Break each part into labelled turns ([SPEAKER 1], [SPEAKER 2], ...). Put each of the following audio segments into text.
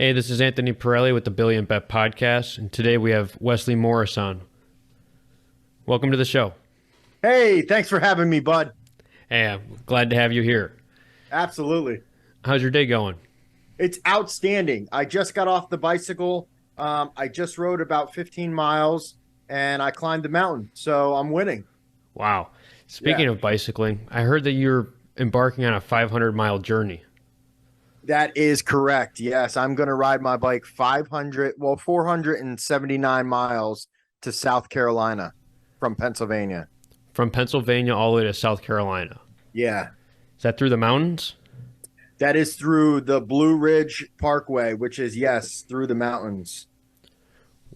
[SPEAKER 1] Hey, this is Anthony Parrilli with the TheBillionBet podcast, and today we have Westley Morris on. Welcome to the show.
[SPEAKER 2] Hey, thanks for having me, bud.
[SPEAKER 1] Hey, I'm glad to have you here.
[SPEAKER 2] Absolutely.
[SPEAKER 1] How's your day going?
[SPEAKER 2] It's outstanding. I just got off the bicycle. I just rode about 15 miles and I climbed the mountain. So I'm winning.
[SPEAKER 1] Wow.
[SPEAKER 2] Yeah,
[SPEAKER 1] Speaking of bicycling, I heard that you're embarking on a 500-mile journey.
[SPEAKER 2] that is correct. Yes, I'm going to ride my bike 479 miles to South Carolina from Pennsylvania.
[SPEAKER 1] From Pennsylvania all the way to South Carolina.
[SPEAKER 2] Yeah,
[SPEAKER 1] Is that through the mountains?
[SPEAKER 2] that is through the Blue Ridge Parkway, which is, yes, through the mountains.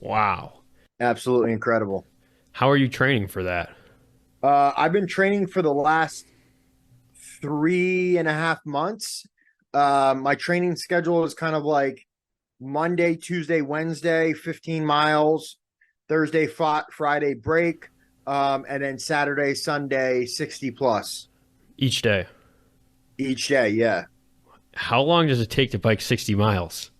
[SPEAKER 1] Wow.
[SPEAKER 2] Absolutely incredible.
[SPEAKER 1] How are you training for that?
[SPEAKER 2] I've been training for the last 3.5 months. My training schedule is kind of like Monday, Tuesday, Wednesday, 15 miles, Thursday, Friday break, and then Saturday, Sunday, 60 plus
[SPEAKER 1] Each day.
[SPEAKER 2] each day. Yeah.
[SPEAKER 1] How long does it take to bike 60 miles?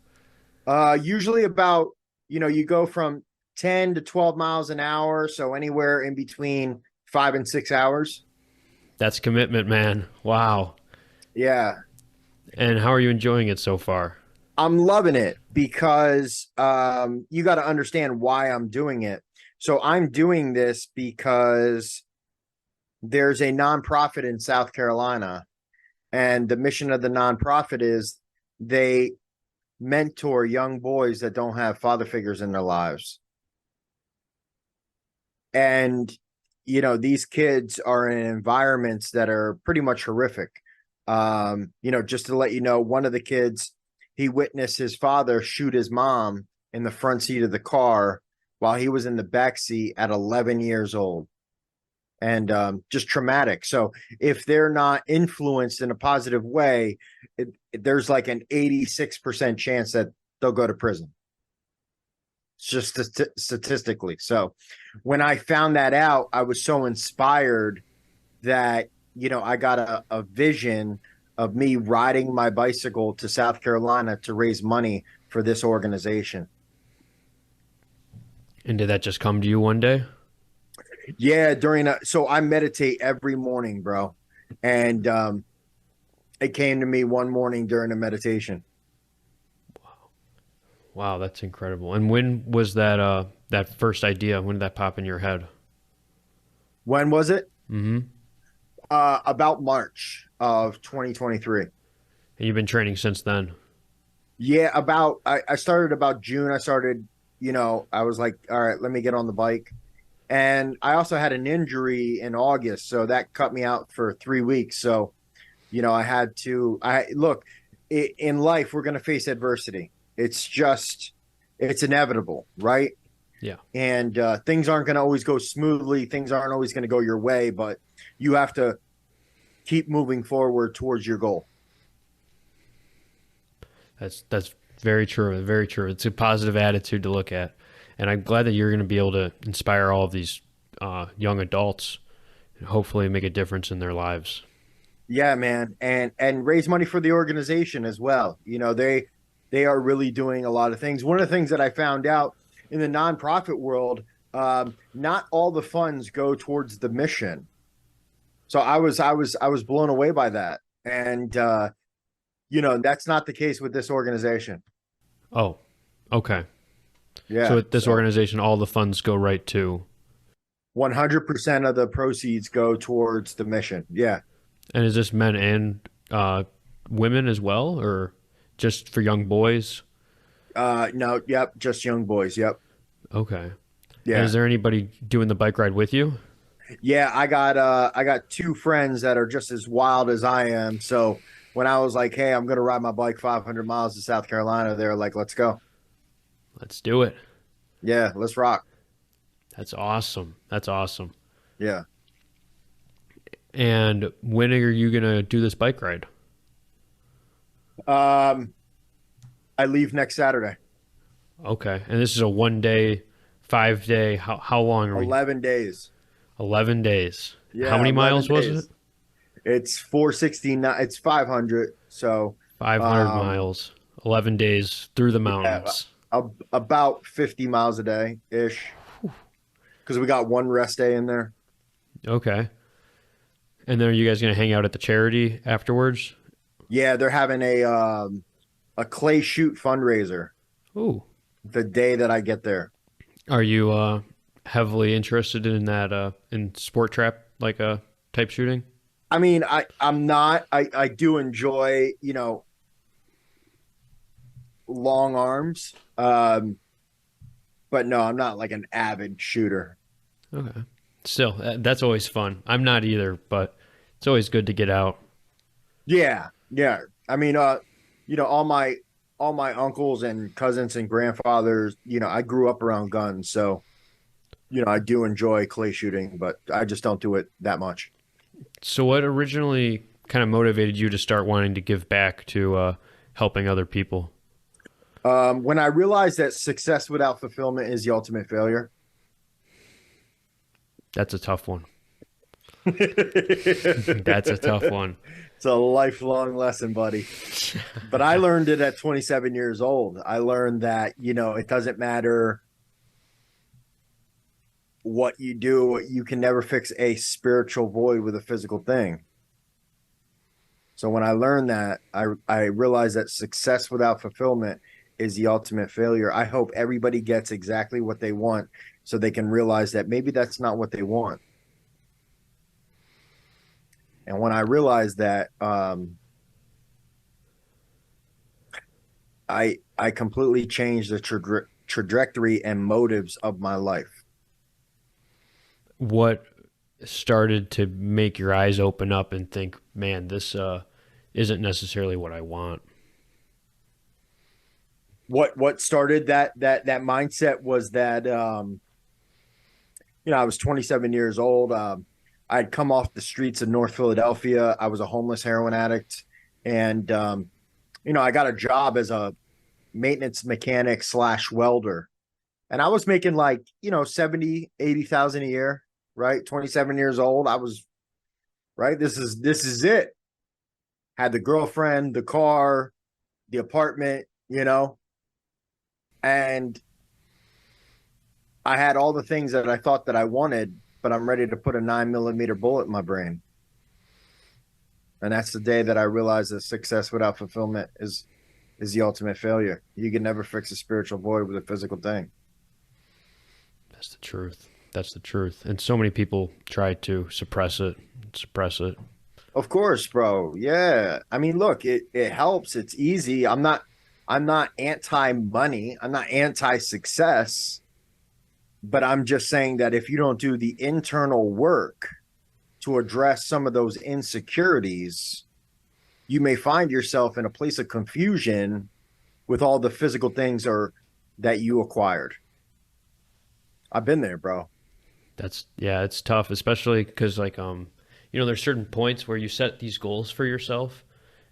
[SPEAKER 2] Usually about, you go from 10 to 12 miles an hour. So anywhere in between 5 and 6 hours.
[SPEAKER 1] That's commitment, man. Wow.
[SPEAKER 2] Yeah.
[SPEAKER 1] And how are you enjoying it so far?
[SPEAKER 2] I'm loving it because you got to understand why I'm doing it. So I'm doing this because there's a nonprofit in South Carolina, and the mission of the nonprofit is they mentor young boys that don't have father figures in their lives. And, these kids are in environments that are pretty much horrific. Just to let you know, one of the kids, he witnessed his father shoot his mom in the front seat of the car while he was in the back seat at 11 years old. And just traumatic. So if they're not influenced in a positive way, there's like an 86% chance that they'll go to prison. It's just statistically. So when I found that out, I was so inspired that, I got a vision of me riding my bicycle to South Carolina to raise money for this organization.
[SPEAKER 1] And did that just come to you one day?
[SPEAKER 2] Yeah, so I meditate every morning, bro. And it came to me one morning during a meditation.
[SPEAKER 1] Wow, that's incredible. And when was that first idea? When did that pop in your head?
[SPEAKER 2] When was it?
[SPEAKER 1] Mm-hmm.
[SPEAKER 2] About March of 2023.
[SPEAKER 1] And you've been training since then.
[SPEAKER 2] Yeah, I started about June. I was like, all right, let me get on the bike. And I also had an injury in August, so that cut me out for 3 weeks. So, I look, in life, we're going to face adversity. It's inevitable, right?
[SPEAKER 1] Yeah.
[SPEAKER 2] And things aren't going to always go smoothly. Things aren't always going to go your way, but you have to keep moving forward towards your goal.
[SPEAKER 1] That's very true. Very true. It's a positive attitude to look at. And I'm glad that you're going to be able to inspire all of these young adults and hopefully make a difference in their lives.
[SPEAKER 2] Yeah, man, and raise money for the organization as well. They are really doing a lot of things. One of the things that I found out in the nonprofit world, not all the funds go towards the mission. So I was blown away by that, and that's not the case with this organization.
[SPEAKER 1] Oh, okay. So
[SPEAKER 2] Yeah,
[SPEAKER 1] with this organization, all the funds go right to.
[SPEAKER 2] 100% of the proceeds go towards the mission. Yeah.
[SPEAKER 1] And is this men and women as well, or just for young boys?
[SPEAKER 2] No, yep, just young boys. Yep.
[SPEAKER 1] Okay. And
[SPEAKER 2] Yeah.
[SPEAKER 1] is there anybody doing the bike ride with you?
[SPEAKER 2] Yeah, I got two friends that are just as wild as I am. So when I was like, "Hey, I'm gonna ride my bike 500 miles to South Carolina," they're like, "Let's go."
[SPEAKER 1] Let's do it.
[SPEAKER 2] Yeah, let's rock.
[SPEAKER 1] That's awesome. That's awesome.
[SPEAKER 2] Yeah.
[SPEAKER 1] And when are you gonna do this bike ride?
[SPEAKER 2] Um, I leave next Saturday.
[SPEAKER 1] Okay. And this is a 1 day, 5 day. How long are we?
[SPEAKER 2] 11 days.
[SPEAKER 1] 11 days. How
[SPEAKER 2] Yeah,
[SPEAKER 1] many
[SPEAKER 2] 11
[SPEAKER 1] miles was it?
[SPEAKER 2] days. It's 469. It's 500. So,
[SPEAKER 1] 500
[SPEAKER 2] um,
[SPEAKER 1] miles. 11 days through the
[SPEAKER 2] Yeah,
[SPEAKER 1] mountains.
[SPEAKER 2] about 50 miles a day ish, because we got one rest day in there.
[SPEAKER 1] Okay. And then are you guys going to hang out at the charity afterwards?
[SPEAKER 2] Yeah, they're having a clay shoot fundraiser
[SPEAKER 1] Ooh.
[SPEAKER 2] the day that I get there.
[SPEAKER 1] Are you heavily interested in that in sport trap like type shooting?
[SPEAKER 2] I mean, I'm not. I do enjoy, long arms. But no, I'm not like an avid shooter.
[SPEAKER 1] Okay. Still, that's always fun. I'm not either, but it's always good to get out.
[SPEAKER 2] Yeah, yeah. I mean, all my uncles and cousins and grandfathers, I grew up around guns, so I do enjoy clay shooting, but I just don't do it that much.
[SPEAKER 1] So what originally kind of motivated you to start wanting to give back to helping other people?
[SPEAKER 2] When I realized that success without fulfillment is the ultimate failure.
[SPEAKER 1] That's a tough one. That's a
[SPEAKER 2] It's
[SPEAKER 1] tough one.
[SPEAKER 2] a lifelong lesson, buddy. But I learned it at 27 years old. I learned that, it doesn't matter what you do, you can never fix a spiritual void with a physical thing. So when I learned that, I realized that success without fulfillment is the ultimate failure. I hope everybody gets exactly what they want so they can realize that maybe that's not what they want. And when I realized that, I completely changed the trajectory and motives of my life.
[SPEAKER 1] What started to make your eyes open up and think, man, this isn't necessarily what I want?
[SPEAKER 2] What started that mindset was that I was 27 years old. I'd come off the streets of North Philadelphia. I was a homeless heroin addict, and I got a job as a maintenance mechanic slash welder, and I was making like 70, 80,000 a year. Right, 27 years old. I was right. This is it. Had the girlfriend, the car, the apartment, and I had all the things that I thought that I wanted, but I'm ready to put a 9 millimeter bullet in my brain. And that's the day that I realized that success without fulfillment is the ultimate failure. You can never fix a spiritual void with a physical thing.
[SPEAKER 1] That's the truth. That's the truth. And so many people try to suppress it, suppress it.
[SPEAKER 2] Of course, bro. Yeah. I mean, look, it helps. It's easy. I'm not anti money. I'm not anti success, but I'm just saying that if you don't do the internal work to address some of those insecurities, you may find yourself in a place of confusion with all the physical things that you acquired. I've been there, bro.
[SPEAKER 1] That's yeah, it's tough, especially because like there's certain points where you set these goals for yourself,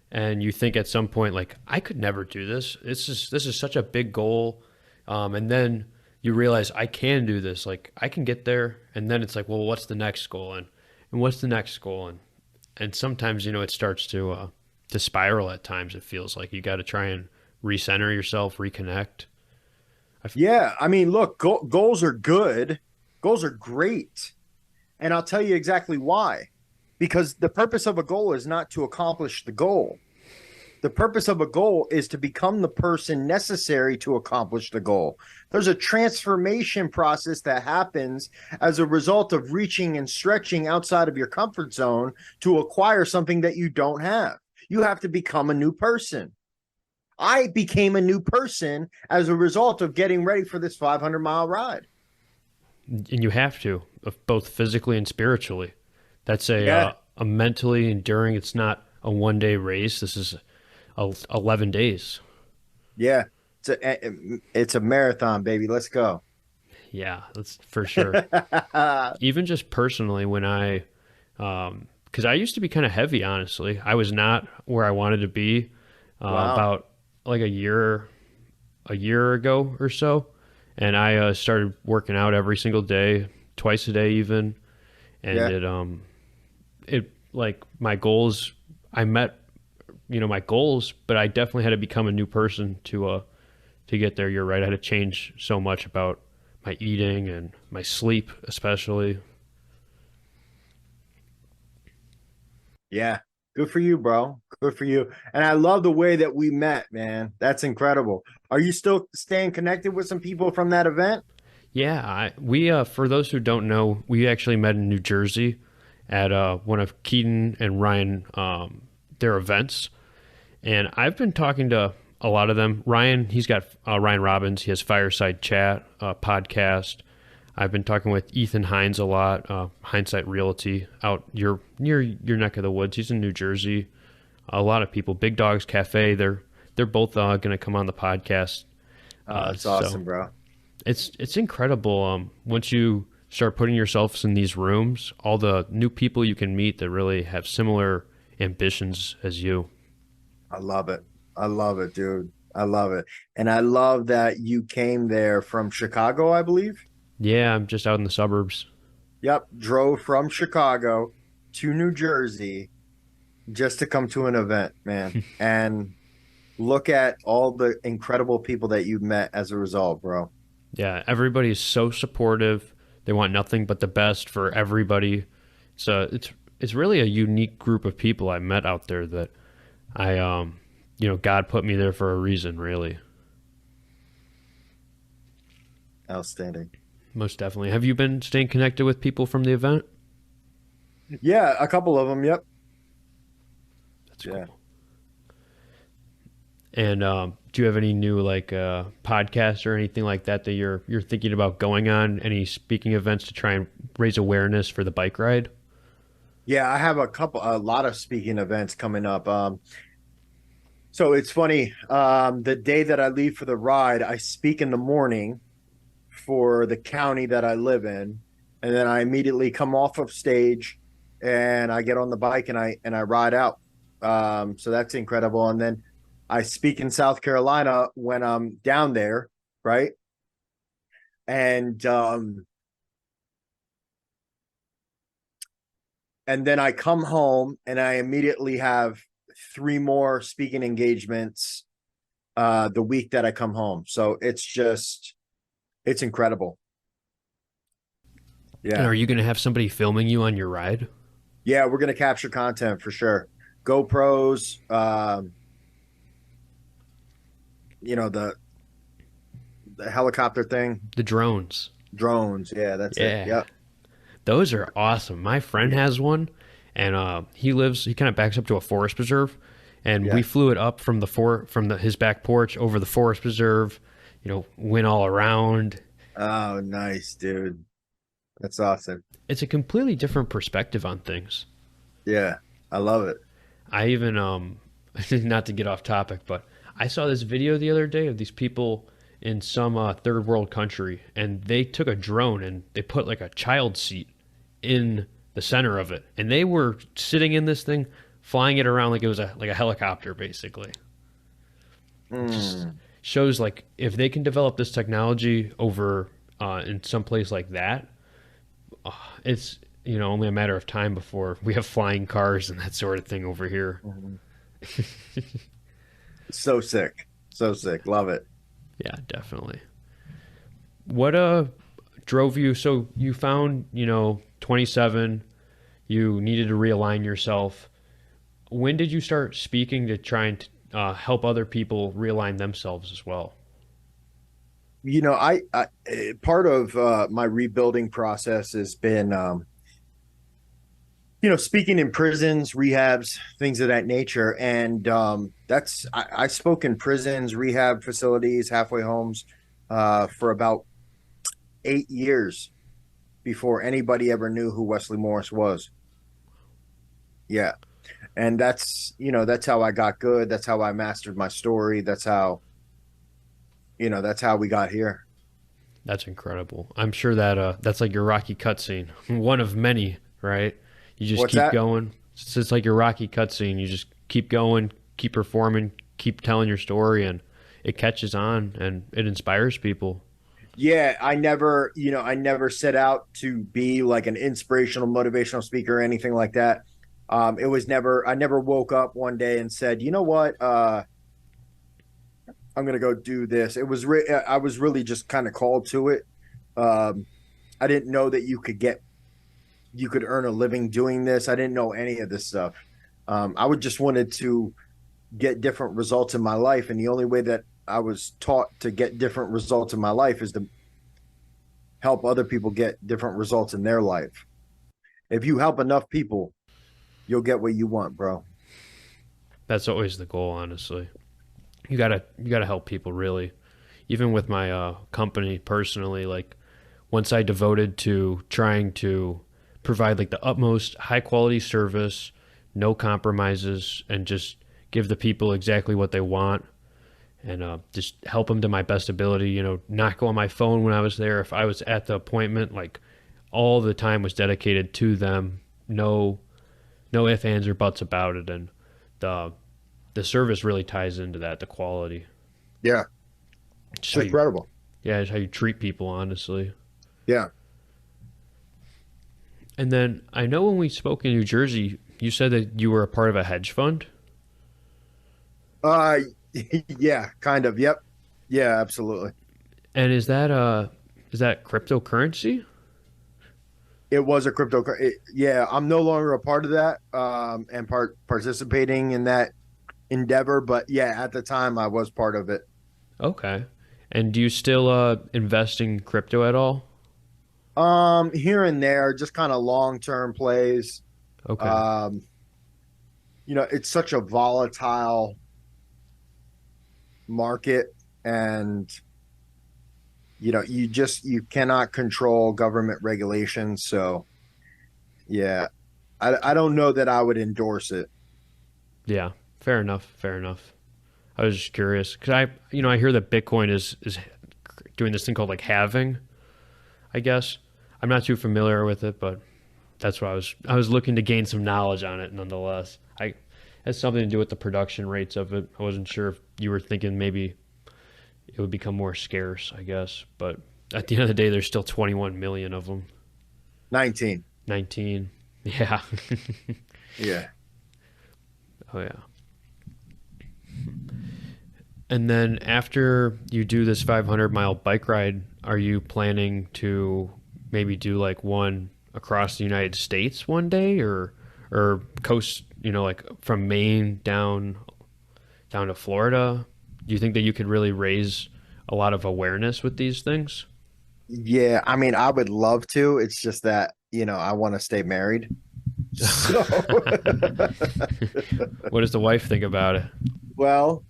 [SPEAKER 1] and you think at some point like I could never do this. This is such a big goal, and then you realize I can do this. Like I can get there, and then it's like, well, what's the next goal, and what's the next goal, and sometimes it starts to spiral at times. It feels like you got to try and recenter yourself, reconnect.
[SPEAKER 2] Yeah. I mean, look, goals are good. Goals are great. And I'll tell you exactly why. Because the purpose of a goal is not to accomplish the goal. The purpose of a goal is to become the person necessary to accomplish the goal. There's a transformation process that happens as a result of reaching and stretching outside of your comfort zone to acquire something that you don't have. You have to become a new person. I became a new person as a result of getting ready for this 500-mile ride.
[SPEAKER 1] And you have to, both physically and spiritually. That's
[SPEAKER 2] Yeah.
[SPEAKER 1] a mentally enduring. It's not a 1 day race. This is 11 days.
[SPEAKER 2] Yeah. It's a marathon, baby. Let's go.
[SPEAKER 1] Yeah, that's for sure. Even just personally, when because I used to be kind of heavy, honestly. I was not where I wanted to be
[SPEAKER 2] Wow.
[SPEAKER 1] about like a year ago or so, and I started working out every single day, twice a day even, and
[SPEAKER 2] Yeah.
[SPEAKER 1] it like my goals I met my goals, but I definitely had to become a new person to get there. You're right. I had to change so much about my eating and my sleep, especially.
[SPEAKER 2] Yeah. Good for you, bro. Good for you. And I love the way that we met, man. That's incredible. Are you still staying connected with some people from that event?
[SPEAKER 1] Yeah, we for those who don't know, we actually met in New Jersey at one of Keaton and Ryan their events, and I've been talking to a lot of them. Ryan, he's got Ryan Robbins. He has Fireside Chat podcast. I've been talking with Ethan Hines a lot. Hindsight Realty out near your neck of the woods. He's in New Jersey. A lot of people. Big Dogs Cafe. They're both going to come on the podcast.
[SPEAKER 2] That's
[SPEAKER 1] So
[SPEAKER 2] awesome, bro.
[SPEAKER 1] it's incredible. Once you start putting yourselves in these rooms, all the new people you can meet that really have similar ambitions as you.
[SPEAKER 2] I love it. I love it, dude. I love it. And I love that you came there from Chicago, I believe.
[SPEAKER 1] Yeah, I'm just out in the suburbs.
[SPEAKER 2] Yep. Drove from Chicago to New Jersey just to come to an event, man. And look at all the incredible people that you met as a result, bro.
[SPEAKER 1] Yeah, everybody is so supportive. They want nothing but the best for everybody. So it's really a unique group of people I met out there that I God put me there for a reason, really.
[SPEAKER 2] Outstanding.
[SPEAKER 1] Most definitely. Have you been staying connected with people from the event?
[SPEAKER 2] Yeah, a couple of them. Yep.
[SPEAKER 1] That's
[SPEAKER 2] Yeah.
[SPEAKER 1] cool. And do you have any new podcasts or anything like that that you're thinking about going on? Any speaking events to try and raise awareness for the bike ride?
[SPEAKER 2] Yeah, I have a lot of speaking events coming up. So it's funny. The day that I leave for the ride, I speak in the morning for the county that I live in, and then I immediately come off of stage and I get on the bike and I ride out. So that's incredible. And then I speak in South Carolina when I'm down there, right? And and then I come home and I immediately have three more speaking engagements the week that I come home. So it's incredible.
[SPEAKER 1] And
[SPEAKER 2] Yeah.
[SPEAKER 1] are you going to have somebody filming you on your ride?
[SPEAKER 2] Yeah, we're gonna capture content for sure. GoPros, you know, the helicopter thing,
[SPEAKER 1] The drones.
[SPEAKER 2] drones. Yeah, that's it.
[SPEAKER 1] Yeah.
[SPEAKER 2] Yep.
[SPEAKER 1] Those are awesome. My friend
[SPEAKER 2] Yeah.
[SPEAKER 1] has one, and he kind of backs up to a forest preserve, and we
[SPEAKER 2] Yeah.
[SPEAKER 1] flew it up from his back porch over the forest preserve. Went all around.
[SPEAKER 2] Oh, nice, dude. That's awesome.
[SPEAKER 1] It's a completely different perspective on things.
[SPEAKER 2] Yeah, I love it.
[SPEAKER 1] I even not to get off topic, but I saw this video the other day of these people in some third world country, and they took a drone and they put like a child seat in the center of it, and they were sitting in this thing, flying it around like it was a helicopter, basically. It just
[SPEAKER 2] Mm.
[SPEAKER 1] shows like if they can develop this technology over in some place like that, it's only a matter of time before we have flying cars and that sort of thing over here.
[SPEAKER 2] Mhm. So sick. So sick. Love it.
[SPEAKER 1] Yeah, definitely. What drove you? So you found 27. You needed to realign yourself. When did you start speaking to try and help other people realign themselves as well?
[SPEAKER 2] I part of my rebuilding process has been speaking in prisons, rehabs, things of that nature. And I spoke in prisons, rehab facilities, halfway homes for about 8 years before anybody ever knew who Wesley Morris was. Yeah. And that's how I got good. That's how I mastered my story. That's how we got here.
[SPEAKER 1] That's incredible. I'm sure that that's like your Rocky cutscene, one of many, right? You just
[SPEAKER 2] What's
[SPEAKER 1] keep
[SPEAKER 2] that?
[SPEAKER 1] going. It's like your Rocky cutscene. You just keep going, keep performing, keep telling your story, and it catches on and it inspires people.
[SPEAKER 2] Yeah, I never set out to be like an inspirational, motivational speaker or anything like that. It was never, I never woke up one day and said, you know what, I'm gonna go do this. I was really just kind of called to it. Um, I didn't know that you could earn a living doing this. I didn't know any of this stuff. I would just wanted to get different results in my life, and the only way that I was taught to get different results in my life is to help other people get different results in their life. If you help enough people, you'll get what you want, bro.
[SPEAKER 1] That's always the goal, honestly. You gotta help people really. Even with my company personally, like once I devoted to trying to provide like the utmost high quality service, no compromises, and just give the people exactly what they want, and just help them to my best ability. Not go on my phone when I was there. If I was at the appointment, like all the time was dedicated to them. No, no ifs, ands, or buts about it, and the the service really ties into that. The quality,
[SPEAKER 2] Yeah,
[SPEAKER 1] just
[SPEAKER 2] it's
[SPEAKER 1] how you,
[SPEAKER 2] incredible.
[SPEAKER 1] yeah, just how you treat people, honestly.
[SPEAKER 2] Yeah.
[SPEAKER 1] And then I know when we spoke in New Jersey, you said that you were a part of a hedge fund.
[SPEAKER 2] Uh, yeah, kind of. Yep. Yeah, absolutely.
[SPEAKER 1] And is that cryptocurrency?
[SPEAKER 2] It was a yeah, I'm no longer a part of that, and participating in that endeavor. But yeah, at the time, I was part of it.
[SPEAKER 1] Okay. And do you still invest in crypto at all?
[SPEAKER 2] Here and there, just kind of long term plays.
[SPEAKER 1] Okay.
[SPEAKER 2] Um, it's such a volatile market, and you cannot control government regulations. So yeah, I don't know that I would endorse it.
[SPEAKER 1] Yeah. Fair enough. Fair enough. I was just curious because I hear that Bitcoin is doing this thing called like halving. I guess I'm not too familiar with it, but that's what I was looking to gain some knowledge on it nonetheless. I has something to do with the production rates of it. I wasn't sure if you were thinking maybe it would become more scarce, I guess, but at the end of the day there's still 21 million of them.
[SPEAKER 2] 19.
[SPEAKER 1] 19. Yeah.
[SPEAKER 2] Yeah.
[SPEAKER 1] Oh yeah. And then after you do this 500-mile bike ride, are you planning to maybe do like one across the United States one day, or coast, like from Maine down to Florida? Do you think that you could really raise a lot of awareness with these things?
[SPEAKER 2] Yeah, I mean, I would love to. It's just that, I want to stay married. So,
[SPEAKER 1] What does the wife think about it?
[SPEAKER 2] well,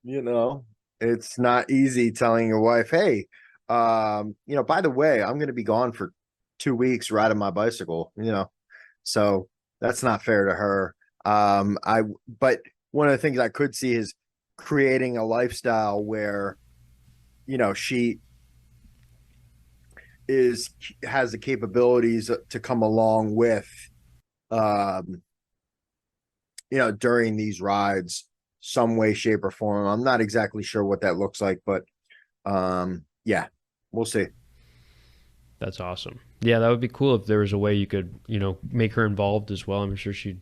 [SPEAKER 2] you know, it's not easy telling your wife, hey, by the way, I'm going to be gone for 2 weeks riding my bicycle, so that's not fair to her. But one of the things I could see is creating a lifestyle where, she is has the capabilities to come along with, um, during these rides, some way, shape, or form. I'm not exactly sure what that looks like, but yeah, we'll see.
[SPEAKER 1] That's awesome. Yeah, that would be cool if there was a way you could, make her involved as well. I'm sure she'd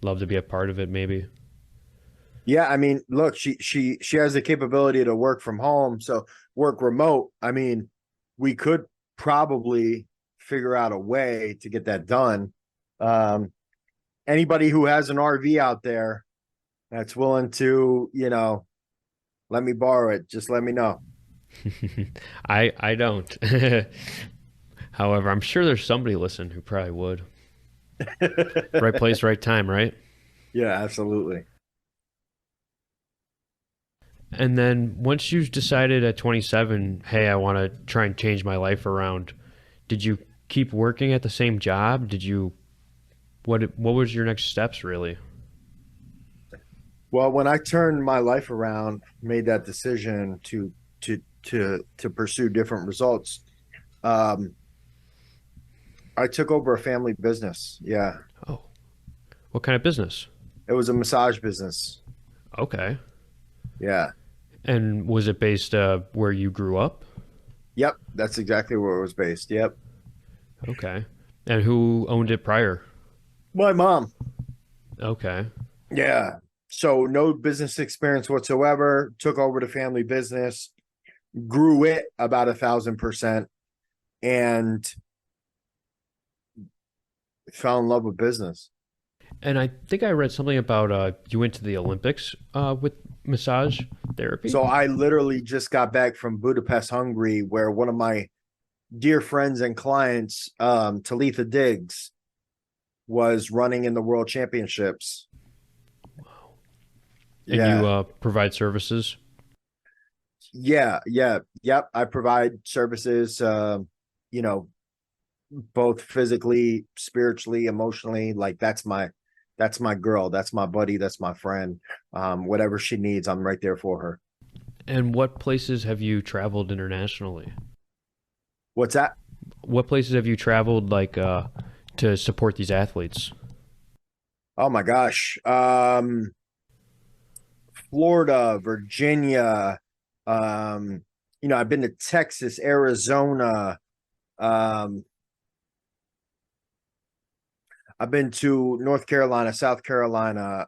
[SPEAKER 1] love to be a part of it, maybe.
[SPEAKER 2] Yeah, I mean, look, she has the capability to work from home, so work remote. I mean, we could probably figure out a way to get that done. Um, Anybody who has an RV out there that's willing to, let me borrow it, just let me know.
[SPEAKER 1] I don't. However, I'm sure there's somebody listening who probably would. Right place, right time, right?
[SPEAKER 2] Yeah, absolutely.
[SPEAKER 1] And then once you decided at 27, hey, I want to try and change my life around, did you keep working at the same job? What was your next steps really?
[SPEAKER 2] Well, when I turned my life around, made that decision to pursue different results, um, I took over a family business. Yeah,
[SPEAKER 1] Oh, what kind of business?
[SPEAKER 2] it was a massage business.
[SPEAKER 1] Okay.
[SPEAKER 2] Yeah.
[SPEAKER 1] And was it based where you grew up?
[SPEAKER 2] Yep, that's exactly where it was based. Yep.
[SPEAKER 1] Okay. And who owned it prior?
[SPEAKER 2] My mom.
[SPEAKER 1] Okay.
[SPEAKER 2] Yeah. So no business experience whatsoever. Took over the family business, grew it about 1,000%, and fell in love with business.
[SPEAKER 1] And I think I read something about you went to the Olympics with massage therapy,
[SPEAKER 2] So I literally just got back from Budapest, Hungary, where one of my dear friends and clients, Talitha Diggs, was running in the world championships.
[SPEAKER 1] and you
[SPEAKER 2] Yeah.
[SPEAKER 1] provide services.
[SPEAKER 2] Yep. I provide services, you know, both physically, spiritually, emotionally. Like that's my girl, that's my buddy, that's my friend. Whatever she needs, I'm right there for her.
[SPEAKER 1] And what places have you traveled internationally?
[SPEAKER 2] What's that?
[SPEAKER 1] What places have you traveled like to support these athletes?
[SPEAKER 2] Oh my gosh. Florida, Virginia, I've been to Texas, Arizona, um, I've been to North Carolina, South Carolina,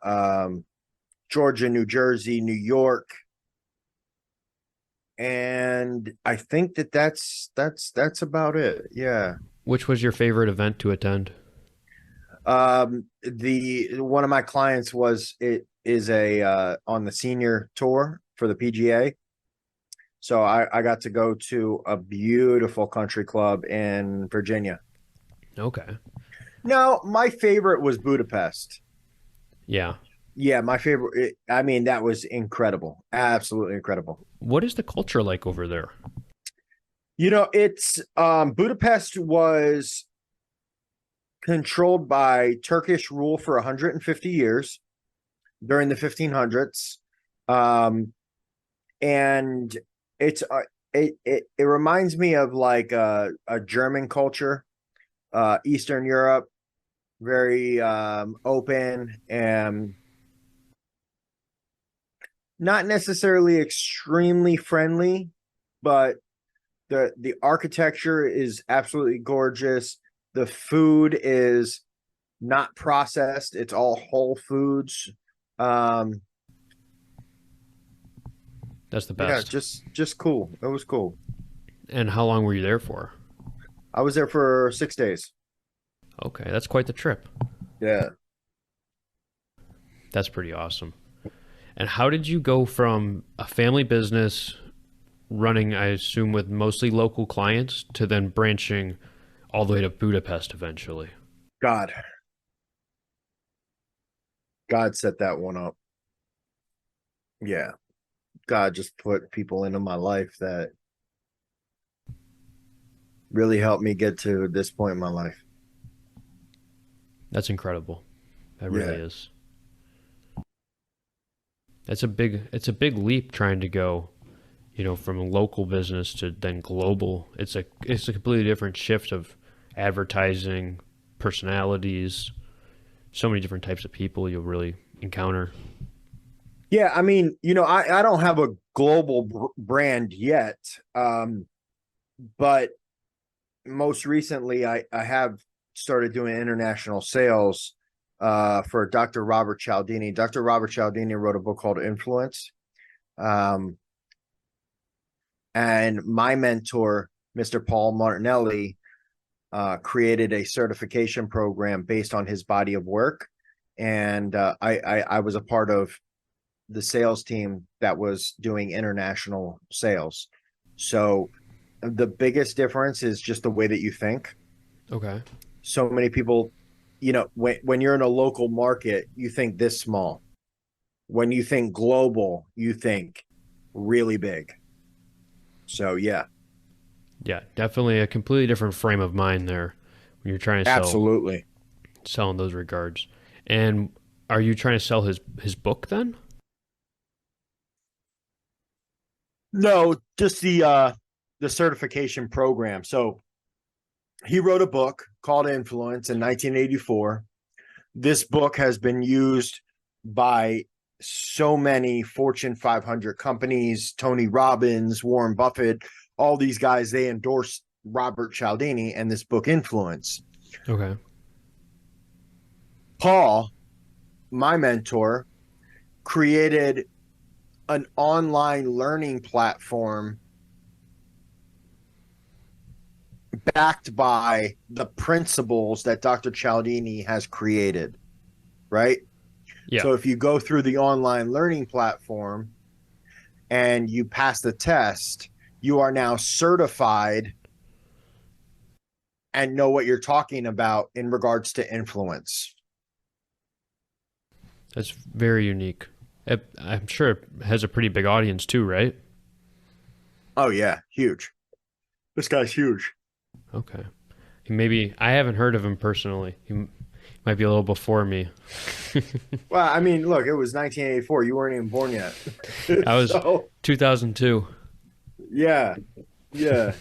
[SPEAKER 2] Georgia, New Jersey, New York, and I think that's about it. Yeah.
[SPEAKER 1] Which was your favorite event to attend?
[SPEAKER 2] The one of my clients was it is a on the senior tour for the PGA. So I got to go to a beautiful country club in Virginia.
[SPEAKER 1] Okay.
[SPEAKER 2] No, my favorite was Budapest.
[SPEAKER 1] Yeah.
[SPEAKER 2] Yeah, my favorite. I mean, that was incredible. Absolutely incredible.
[SPEAKER 1] What is the culture like over there?
[SPEAKER 2] It's Budapest was controlled by Turkish rule for 150 years during the 1500s. Um, and it's it reminds me of like a German culture, Eastern Europe, very open and not necessarily extremely friendly, but the architecture is absolutely gorgeous. The food is not processed; it's all whole foods. Um,
[SPEAKER 1] That's the
[SPEAKER 2] yeah,
[SPEAKER 1] best.
[SPEAKER 2] just cool. It was cool.
[SPEAKER 1] And how long were you there for?
[SPEAKER 2] I was there for 6 days.
[SPEAKER 1] Okay, that's quite the trip.
[SPEAKER 2] Yeah.
[SPEAKER 1] That's pretty awesome. And how did you go from a family business running, I assume, with mostly local clients to then branching all the way to Budapest eventually?
[SPEAKER 2] God, God set that one up. Yeah. God just put people into my life that really helped me get to this point in my life.
[SPEAKER 1] That's incredible. That really
[SPEAKER 2] Yeah.
[SPEAKER 1] is. It's a big leap trying to go, from a local business to then global. It's a completely different shift of advertising, personalities, so many different types of people you'll really encounter.
[SPEAKER 2] Yeah. I mean, I don't have a global brand yet. But most recently I have started doing international sales for Dr. Robert Cialdini. Dr. Robert Cialdini wrote a book called Influence. Um, and my mentor, Mr. Paul Martinelli, created a certification program based on his body of work. And I was a part of the sales team that was doing international sales. So the biggest difference is just the way that you think.
[SPEAKER 1] Okay.
[SPEAKER 2] So many people, when you're in a local market, you think this small. When you think global, you think really big. So yeah,
[SPEAKER 1] Yeah, definitely a completely different frame of mind there when you're trying to
[SPEAKER 2] absolutely.
[SPEAKER 1] sell in those regards. And are you trying to sell his book then?
[SPEAKER 2] No, just the certification program. So he wrote a book called Influence in 1984. This book has been used by so many Fortune 500 companies, Tony Robbins, Warren Buffett, all these guys, they endorse Robert Cialdini and this book Influence.
[SPEAKER 1] Okay.
[SPEAKER 2] Paul, my mentor, created an online learning platform backed by the principles that Dr. Cialdini has created, right?
[SPEAKER 1] Yeah.
[SPEAKER 2] So if you go through the online learning platform and you pass the test, you are now certified and know what you're talking about in regards to influence.
[SPEAKER 1] That's very unique. I'm sure it has a pretty big audience too, right?
[SPEAKER 2] Oh yeah, huge. This guy's huge.
[SPEAKER 1] Okay. Maybe I haven't heard of him personally. He might be a little before me.
[SPEAKER 2] Well, I mean, look, it was 1984. You weren't even born yet.
[SPEAKER 1] I was
[SPEAKER 2] So
[SPEAKER 1] 2002.
[SPEAKER 2] yeah, yeah.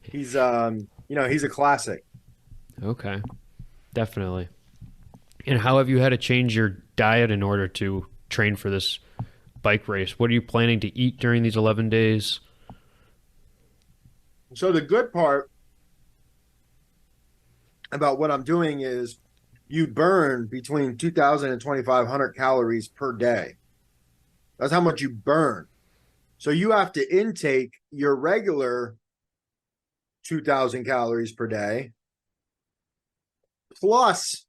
[SPEAKER 2] He's he's a classic.
[SPEAKER 1] Okay. Definitely. And how have you had to change your diet in order to train for this bike race? What are you planning to eat during these 11 days?
[SPEAKER 2] So the good part about what I'm doing is you burn between 2,000 and 2,500 calories per day. That's how much you burn. So you have to intake your regular 2,000 calories per day plus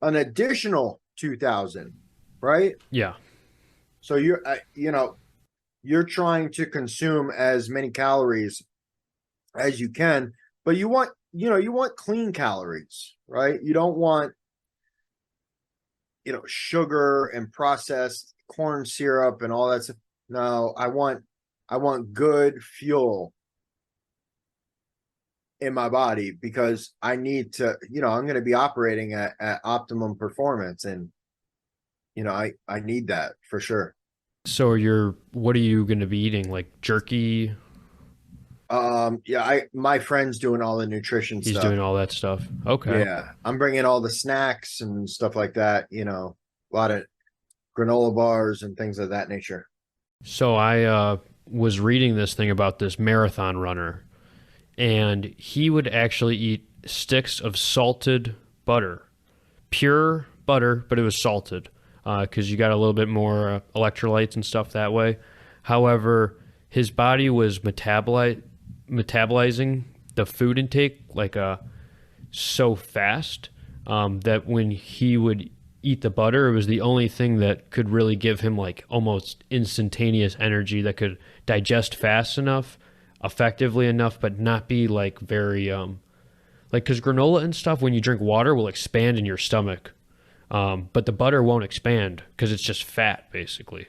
[SPEAKER 2] an additional 2,000, right?
[SPEAKER 1] Yeah.
[SPEAKER 2] So you're trying to consume as many calories as you can, but you want clean calories, right? You don't want, sugar and processed corn syrup and all that stuff. No, I want good fuel in my body because I need to, I'm going to be operating at optimum performance, and I need that for sure.
[SPEAKER 1] So what are you going to be eating? Like jerky?
[SPEAKER 2] Yeah, my friend's doing all the nutrition
[SPEAKER 1] He's
[SPEAKER 2] stuff.
[SPEAKER 1] doing all that stuff. Okay.
[SPEAKER 2] Yeah, I'm bringing all the snacks and stuff like that, a lot of granola bars and things of that nature.
[SPEAKER 1] So I was reading this thing about this marathon runner, and he would actually eat sticks of salted butter, pure butter, but it was salted because you got a little bit more electrolytes and stuff that way. However, his body was metabolizing the food intake like so fast that when he would eat the butter, it was the only thing that could really give him like almost instantaneous energy that could digest fast enough, effectively enough, but not be like very like because granola and stuff when you drink water will expand in your stomach, but the butter won't expand because it's just fat basically.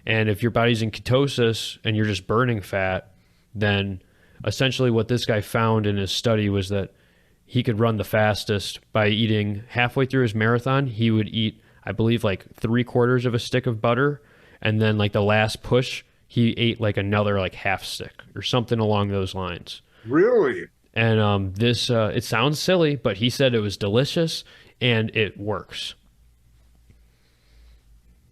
[SPEAKER 1] And if your body's in ketosis and you're just burning fat, then essentially what this guy found in his study was that he could run the fastest by eating halfway through his marathon. He would eat, I believe, like 3/4 of a stick of butter. And then like the last push, he ate like another like half stick or something along those lines.
[SPEAKER 2] Really?
[SPEAKER 1] And it sounds silly, but he said it was delicious and it works.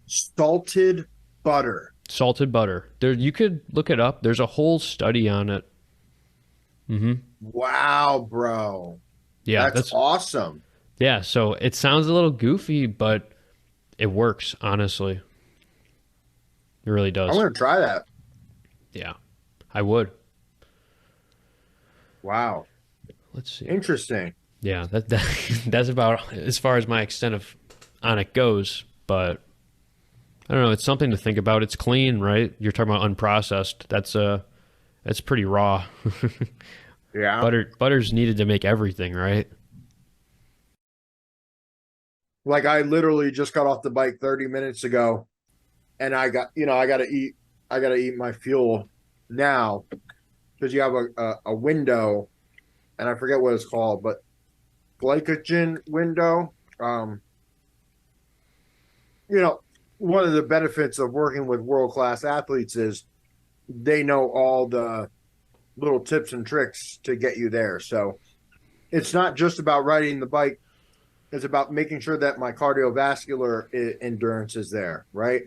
[SPEAKER 2] Salted butter.
[SPEAKER 1] Salted butter. There, you could look it up. There's a whole study on it.
[SPEAKER 2] Wow, bro.
[SPEAKER 1] Yeah,
[SPEAKER 2] That's
[SPEAKER 1] that's
[SPEAKER 2] awesome.
[SPEAKER 1] yeah. So it sounds a little goofy, but it works. Honestly, it really
[SPEAKER 2] I'm
[SPEAKER 1] does.
[SPEAKER 2] going to try that.
[SPEAKER 1] Yeah, I would.
[SPEAKER 2] Wow.
[SPEAKER 1] Let's see.
[SPEAKER 2] Interesting.
[SPEAKER 1] Yeah, that's about as far as my extent of on it goes. But I don't know. It's something to think about. It's clean, right? You're talking about unprocessed. That's pretty raw.
[SPEAKER 2] Yeah.
[SPEAKER 1] Butter's needed to make everything, right?
[SPEAKER 2] Like I literally just got off the bike 30 minutes ago and I got to eat my fuel now because you have a window and I forget what it's called, but glycogen window. Um, you know, one of the benefits of working with world-class athletes is they know all the little tips and tricks to get you there. So it's not just about riding the bike. It's about making sure that my cardiovascular endurance is there, right?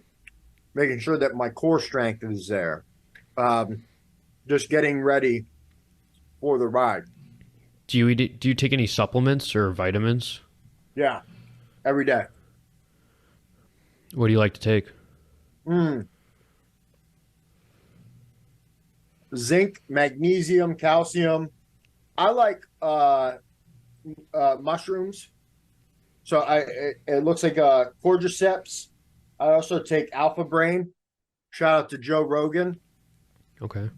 [SPEAKER 2] Making sure that my core strength is there. Um, just getting ready for the ride.
[SPEAKER 1] Do you take any supplements or vitamins?
[SPEAKER 2] Yeah. every day.
[SPEAKER 1] What do you like to take?
[SPEAKER 2] Mm. Zinc, magnesium, calcium. I like mushrooms. So it looks like cordyceps. I also take Alpha Brain. Shout out to Joe Rogan.
[SPEAKER 1] Okay.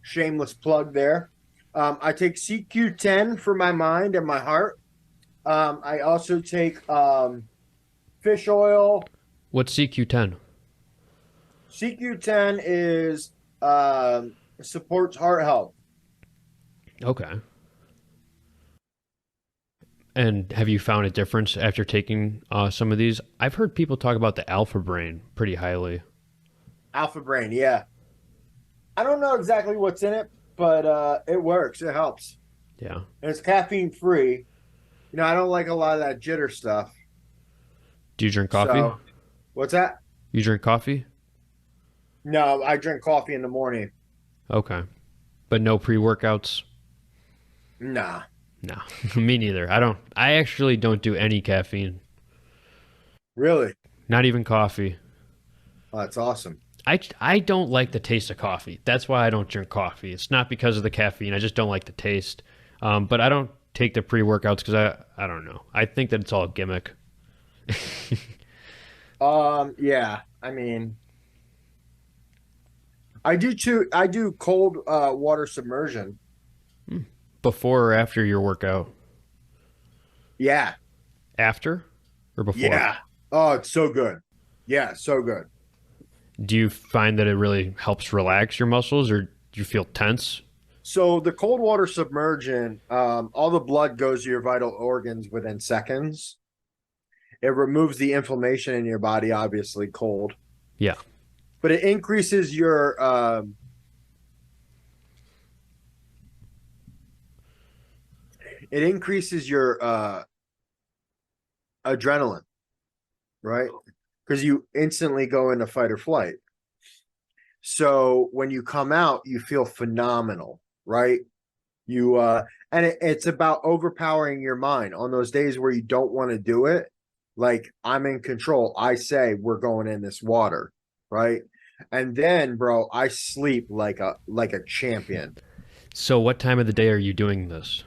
[SPEAKER 2] Shameless plug there. I take CQ10 for my mind and my heart. I also take fish oil.
[SPEAKER 1] What's CQ10?
[SPEAKER 2] CQ10 is supports heart health.
[SPEAKER 1] Okay. And have you found a difference after taking some of these? I've heard people talk about the Alpha Brain pretty highly.
[SPEAKER 2] Alpha Brain, yeah. I don't know exactly what's in it, but it works. It helps.
[SPEAKER 1] Yeah.
[SPEAKER 2] And it's caffeine free. I don't like a lot of that jitter stuff.
[SPEAKER 1] Do you drink coffee?
[SPEAKER 2] So, what's that?
[SPEAKER 1] You drink coffee?
[SPEAKER 2] No, I drink coffee in the morning.
[SPEAKER 1] Okay. But no pre-workouts?
[SPEAKER 2] Nah,
[SPEAKER 1] No. Me neither. I actually don't do any caffeine.
[SPEAKER 2] really?
[SPEAKER 1] Not even coffee.
[SPEAKER 2] Oh, that's awesome.
[SPEAKER 1] I don't like the taste of coffee. That's why I don't drink coffee. It's not because of the caffeine. I just don't like the taste. But I don't take the pre-workouts because I don't know. I think that it's all a gimmick.
[SPEAKER 2] Yeah. I mean, I do too. I do cold water submersion.
[SPEAKER 1] Before or after your workout?
[SPEAKER 2] Yeah,
[SPEAKER 1] After or before?
[SPEAKER 2] yeah. Oh, it's so good. Yeah, so good.
[SPEAKER 1] Do you find that it really helps relax your muscles or do you feel tense?
[SPEAKER 2] So the cold water submersion, all the blood goes to your vital organs within seconds. It removes the inflammation in your body, obviously cold,
[SPEAKER 1] Yeah.
[SPEAKER 2] but it increases your adrenaline, right? Because you instantly go into fight or flight. So when you come out, you feel phenomenal, right? You and it's about overpowering your mind on those days where you don't want to do it. Like I'm in control. I say we're going in this water, right? And then, bro, I sleep like a champion.
[SPEAKER 1] So what time of the day are you doing this?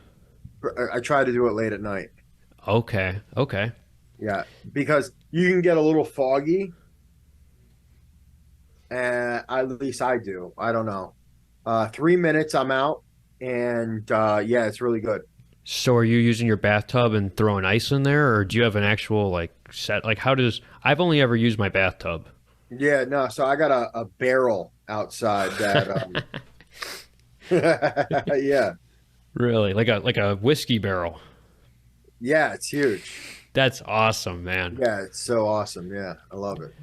[SPEAKER 2] I try to do it late at night.
[SPEAKER 1] Okay. Okay.
[SPEAKER 2] Yeah, because you can get a little foggy, and at least I do. I don't know. 3 minutes, I'm out, and yeah, it's really good.
[SPEAKER 1] So are you using your bathtub and throwing ice in there or do you have an actual like set like how does I've only ever used my bathtub.
[SPEAKER 2] Yeah, no. So I got a barrel outside that yeah.
[SPEAKER 1] Really? Like a whiskey barrel.
[SPEAKER 2] Yeah, it's huge.
[SPEAKER 1] That's awesome, man.
[SPEAKER 2] Yeah, it's so awesome. Yeah, I love it.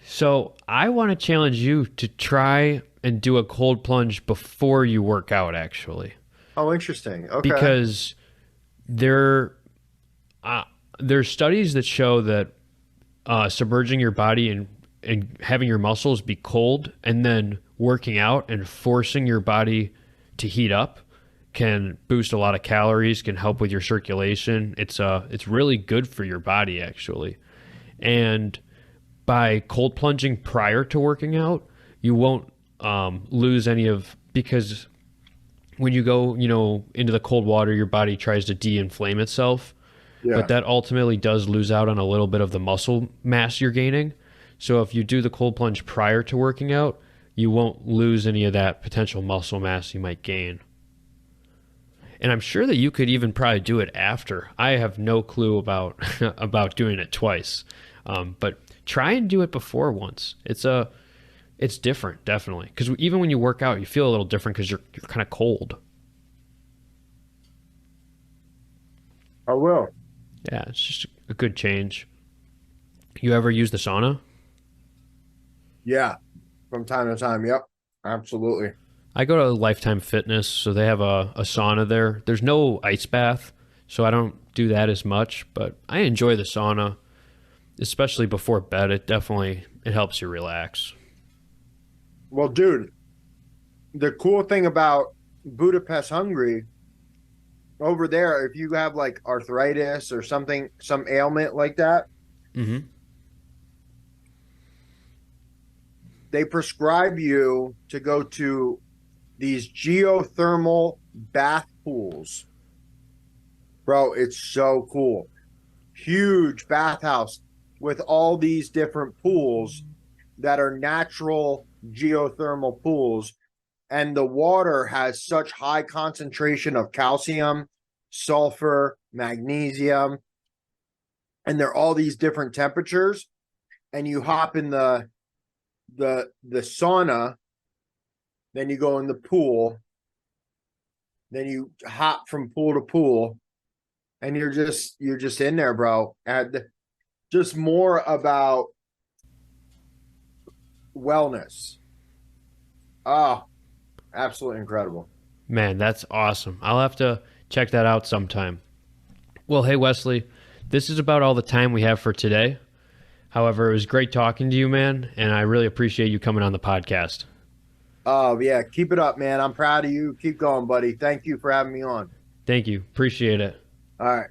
[SPEAKER 1] So I want to challenge you to try and do a cold plunge before you work out, actually,
[SPEAKER 2] Oh, interesting. Okay.
[SPEAKER 1] because there uh, there's studies that show that submerging your body and having your muscles be cold and then working out and forcing your body to heat up can boost a lot of calories, can help with your circulation. It's really good for your body actually. And by cold plunging prior to working out, you won't lose any of because when you go, into the cold water, your body tries to de-inflame itself, but
[SPEAKER 2] Yeah.
[SPEAKER 1] that ultimately does lose out on a little bit of the muscle mass you're gaining. So if you do the cold plunge prior to working out, you won't lose any of that potential muscle mass you might gain. And I'm sure that you could even probably do it after. I have no clue about about doing it twice, but try and do it before once. It's different, definitely, because even when you work out, you feel a little different because you're kind of cold.
[SPEAKER 2] I will.
[SPEAKER 1] Yeah, it's just a good change. You ever use the sauna?
[SPEAKER 2] Yeah, from time to time. Yep, absolutely.
[SPEAKER 1] I go to Lifetime Fitness, so they have a sauna there. There's no ice bath, so I don't do that as much, but I enjoy the sauna, especially before bed. It helps you relax.
[SPEAKER 2] Well, dude, the cool thing about Budapest, Hungary over there, if you have like arthritis or something, some ailment like that,
[SPEAKER 1] Mm-hmm.
[SPEAKER 2] they prescribe you to go to these geothermal bath pools. Bro, it's so cool. Huge bathhouse with all these different pools that are natural geothermal pools. And the water has such high concentration of calcium, sulfur, magnesium, and they're all these different temperatures. And you hop in the sauna, then you go in the pool, then you hop from pool to pool, and you're just in there, bro. And just more about wellness. Oh, absolutely incredible.
[SPEAKER 1] Man, that's awesome. I'll have to check that out sometime. Well, hey, Wesley, this is about all the time we have for today. However, it was great talking to you, man, and I really appreciate you coming on the podcast.
[SPEAKER 2] Oh, yeah. Keep it up, man. I'm proud of you. Keep going, buddy. Thank you for having me on.
[SPEAKER 1] Thank you. Appreciate it.
[SPEAKER 2] All right.